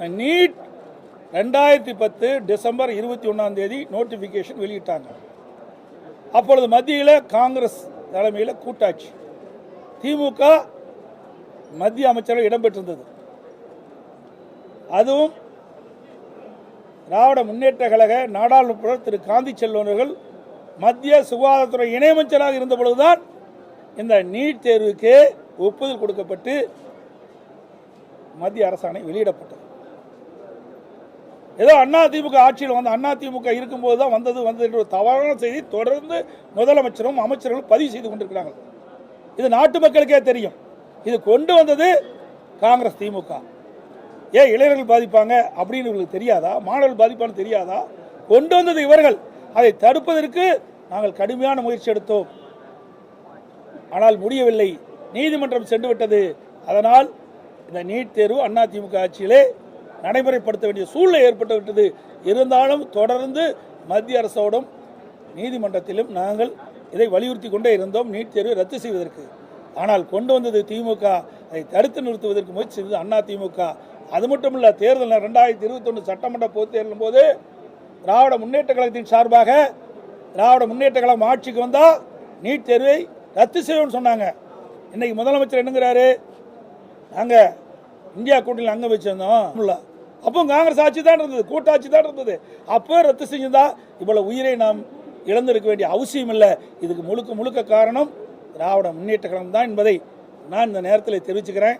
NEET 2010 December 21 notification வெளியிட்டாங்க. அப்பொழுது மத்தியில் காங்கிரஸ் தலைமையில் கூட்டாட்சி, திமுக மத்திய அமைச்சர்கள் இடம்பெற்றிருந்தது. அதுவும் திராவிட முன்னேற்ற கழக நாடாளுமன்ற திரு காந்தி செல்வர்கள் மத்திய சுகாதாரத்துறை இணையமைச்சராக இருந்த பொழுதுதான் இந்த நீட் தேர்வுக்கு ஒப்புதல் கொடுக்கப்பட்டு மத்திய அரசாணை வெளியிடப்பட்டது. ஏதோ அதிமுக ஆட்சியில் வந்து அதிமுக இருக்கும்போது தான் வந்தது என்ற தவறான செய்தி தொடர்ந்து முதலமைச்சரும் அமைச்சர்களும் பதிவு செய்து கொண்டிருக்கிறாங்க. இது நாட்டு மக்களுக்கே தெரியும். இது கொண்டு வந்தது காங்கிரஸ் திமுக. ஏன் இளைஞர்கள் பாதிப்பாங்க அப்படின்னு இவர்களுக்கு தெரியாதா? மாணவர்கள் பாதிப்பான்னு தெரியாதா? கொண்டு வந்தது இவர்கள். அதை தடுப்பதற்கு நாங்கள் கடுமையான முயற்சி எடுத்தோம். ஆனால் முடியவில்லை. நீதிமன்றம் சென்று விட்டது. அதனால் இந்த நீட் தேர்வு அதிமுக ஆட்சியிலே நடைமுறைப்படுத்த வேண்டிய சூழ்நிலை ஏற்பட்டு விட்டது. இருந்தாலும் தொடர்ந்து மத்திய அரசோடும் நீதிமன்றத்திலும் நாங்கள் இதை வலியுறுத்தி கொண்டே இருந்தோம், நீட் தேர்வை ரத்து செய்வதற்கு. ஆனால் கொண்டு வந்தது திமுக. அதை தடுத்து நிறுத்துவதற்கு முயற்சி செய்தது அதிமுக. அது மட்டுமல்ல, தேர்தல் 2021 சட்டமன்ற பொதுத் தேர்தலின் போது திராவிட முன்னேற்ற கழகத்தின் சார்பாக திராவிட முன்னேற்ற கழகம் ஆட்சிக்கு வந்தால் நீட் தேர்வை ரத்து செய்வோம்னு சொன்னாங்க. இன்னைக்கு முதலமைச்சர் என்னங்கிறாரு? நாங்கள் இந்தியா கூட்டணியில் அங்கே வச்சிருந்தோம். அப்போ காங்கிரஸ் ஆட்சி தான் இருந்தது, கூட்டாட்சி தான் இருந்தது. அப்போ ரத்து செஞ்சதா இவ்வளவு உயிரை நாம் இழந்திருக்க வேண்டிய அவசியம் இல்லை. இதுக்கு முழுக்க காரணம் திராவிட முன்னேற்ற கழகம் தான் என்பதை நான் இந்த நேரத்தில் தெரிவிச்சுக்கிறேன்.